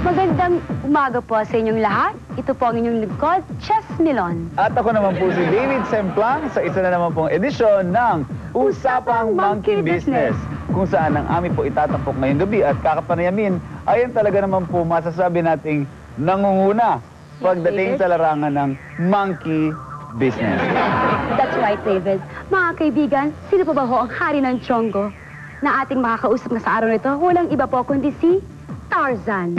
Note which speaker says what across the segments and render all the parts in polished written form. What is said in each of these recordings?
Speaker 1: Magandang umaga po sa inyong lahat. Ito po ang inyong lingkod, Chess Milon.
Speaker 2: At ako naman po si David Semplang sa isa na naman pong edisyon ng Usapang Monkey Business, kung saan ang amin po itatampok ngayong gabi at kakapanayamin ay yan talaga naman po masasabi nating nangunguna pagdating sa larangan ng monkey business.
Speaker 1: That's right, David. Mga kaibigan, sino pa ba ho ang hari ng Chongo na ating makakausap na sa araw nito? Walang iba po kundi si Tarzan.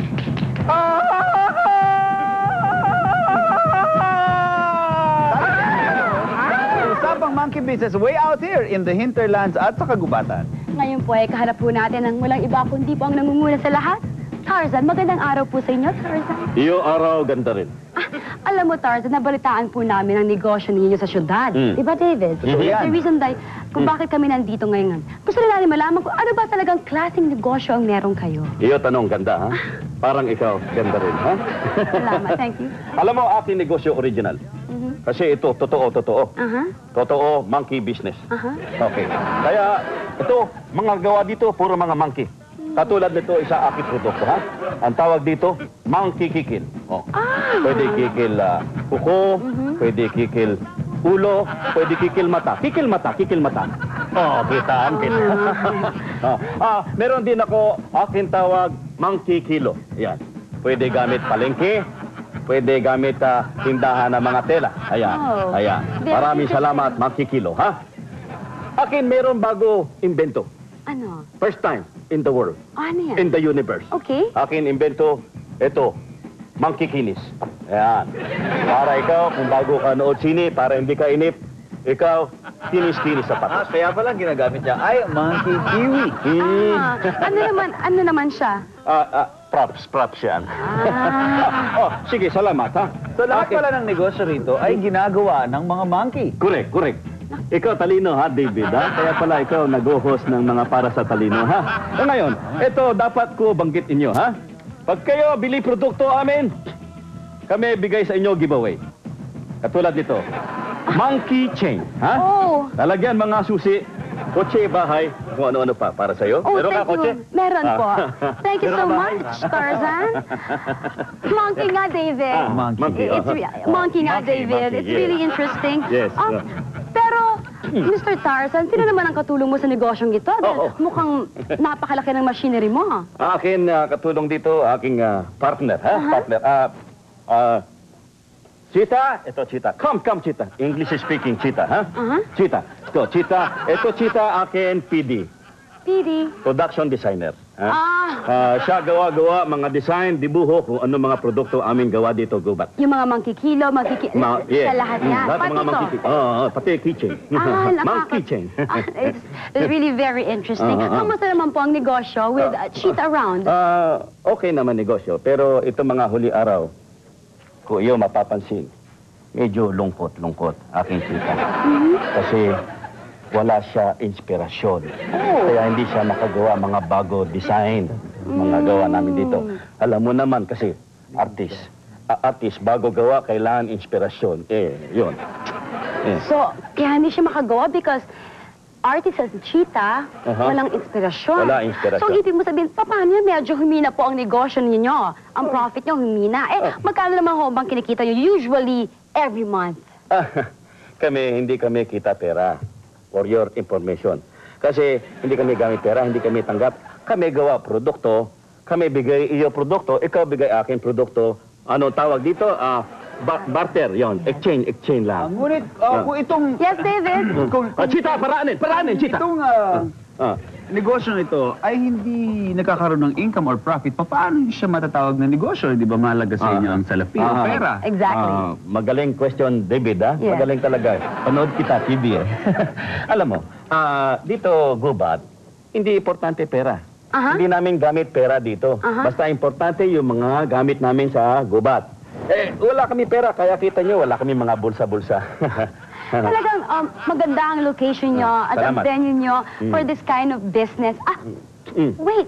Speaker 2: Usapang monkey business way out here in the hinterlands at sa kagubatan.
Speaker 1: Ngayon po ay kaharap po natin ang walang iba kundi po ang nangunguna sa lahat. Tarzan, magandang araw po sa inyo, Tarzan.
Speaker 3: Iyo araw, ganda rin.
Speaker 1: Alam mo, Tarzan, nabalitaan po namin ang negosyo ninyo sa syudad. Diba, David?
Speaker 2: Totoo yan.
Speaker 1: The reason kung bakit kami nandito ngayon. Gusto na namin malaman kung ano ba talagang klaseng negosyo ang meron kayo.
Speaker 3: Iyo tanong, ganda, ha? Parang ikaw, ganda rin, ha?
Speaker 1: Salamat, thank you.
Speaker 3: Alam mo, aking negosyo original. Kasi ito, totoo. Totoo, monkey business. Okay. Kaya, ito, mga gawa dito, puro mga monkey. Katulad nito, isa aking produkto, ha? Ang tawag dito, monkey kikil. Oh. Pwede kikil kuko, pwede kikil ulo, pwede kikil mata. Kikil mata. Oh, kita. Meron din ako, aking tawag, monkey kilo. Yan. Pwede gamit palengke, pwede gamit tindahan ng mga tela. Ayan. Maraming salamat, monkey kilo, ha? Akin meron bago invento.
Speaker 1: Ano?
Speaker 3: First time in the world.
Speaker 1: Ano yan?
Speaker 3: In the universe.
Speaker 1: Okay.
Speaker 3: Akin invento, ito, monkey kinis. Ayan. Para ikaw, kung bago ka nood sini, para hindi ka inip, ikaw, kinis-kinis sa patos.
Speaker 2: Kaya pala ginagamit niya ay monkey kiwi.
Speaker 1: Ano naman siya?
Speaker 3: Props yan. Oh, sige, salamat, ha?
Speaker 2: So lahat pala ng negosyo rito ay ginagawa ng mga monkey.
Speaker 3: Correct. Ikaw talino, ha, David, ha? Kaya pala ikaw nag-host ng mga para sa talino, ha? So ngayon, ito dapat ko banggit inyo, ha? Pag kayo bili produkto amin, kami bigay sa inyo giveaway. Katulad nito, monkey chain, ha?
Speaker 1: Oh.
Speaker 3: Lalagyan mga susi, kotse, bahay, kung ano-ano pa para sa'yo.
Speaker 1: Oh,
Speaker 3: Meron ka
Speaker 1: thank
Speaker 3: kotse?
Speaker 1: you. Meron po. Thank you so
Speaker 3: Meron ka ba?
Speaker 1: much, Tarzan. Monkey nga, David.
Speaker 3: Monkey.
Speaker 1: Monkey nga,
Speaker 3: Monkey,
Speaker 1: David. It's
Speaker 3: yeah.
Speaker 1: really interesting.
Speaker 3: Yes.
Speaker 1: Pero, Mr. Tarzan, sino naman ang katulong mo sa negosyong ito? Dahil
Speaker 3: Oo.
Speaker 1: mukhang napakalaki ng machinery mo.
Speaker 3: Akin katulong dito, aking partner, ha? Partner. Cheetah, ito Cheetah. Come, Cheetah. English speaking Cheetah, ha? Cheetah. Ito, Cheetah. Ito, Cheetah, akin PD.
Speaker 1: PD.
Speaker 3: Production designer. Siya gawa-gawa, mga design, dibuho, kung ano mga produkto aming gawa dito, gubat.
Speaker 1: Yung mga monkey kilo, sa lahat yan.
Speaker 3: Lahat ng
Speaker 1: Pati
Speaker 3: mga
Speaker 1: ito.
Speaker 3: monkey pati keychain. Monkey chain.
Speaker 1: It's really very interesting. Kamusta naman po ang negosyo with Cheetah around?
Speaker 3: Okay naman negosyo, pero ito mga huli araw, kung iyo mapapansin, medyo lungkot aking kita. Kasi wala siya inspirasyon. Kaya hindi siya makagawa mga bago design, mga gawa namin dito. Alam mo naman kasi, artist, bago gawa, kailangan inspirasyon. Yun.
Speaker 1: So, kaya hindi siya makagawa because artist as Cheetah, walang inspirasyon.
Speaker 3: Wala inspirasyon.
Speaker 1: So, ibig mo sabihin, paano yun? Medyo humina po ang negosyo ninyo. Ang profit nyo humina. Magkano naman ho bang kinikita nyo usually every month?
Speaker 3: Hindi kami kita pera. For your information. Kasi hindi kami gamit pera, hindi kami tanggap. Kami gawa produkto, kami bigay iyo produkto, ikaw bigay akin produkto. Ano tawag dito? Barter, yon. Exchange lang.
Speaker 2: Ngunit kung itong...
Speaker 1: Yes, David?
Speaker 3: Cheetah, paraanin, Cheetah.
Speaker 2: Itong negosyo nito ay hindi nakakaroon ng income or profit, paano siya matatawag na negosyo? Di ba mahalaga sa inyo ang salapi o pera?
Speaker 1: Exactly.
Speaker 3: Magaling question, David, ha?
Speaker 1: Yeah.
Speaker 3: Magaling talaga. Panood kita, TV, eh. Alam mo, dito, gubat, hindi importante pera. Hindi namin gamit pera dito. Basta importante yung mga gamit namin sa gubat. Wala kami pera, kaya kita nyo, wala kami mga bulsa-bulsa.
Speaker 1: Talagang maganda ang location nyo at ang
Speaker 3: Salamat.
Speaker 1: venue nyo for this kind of business. Wait,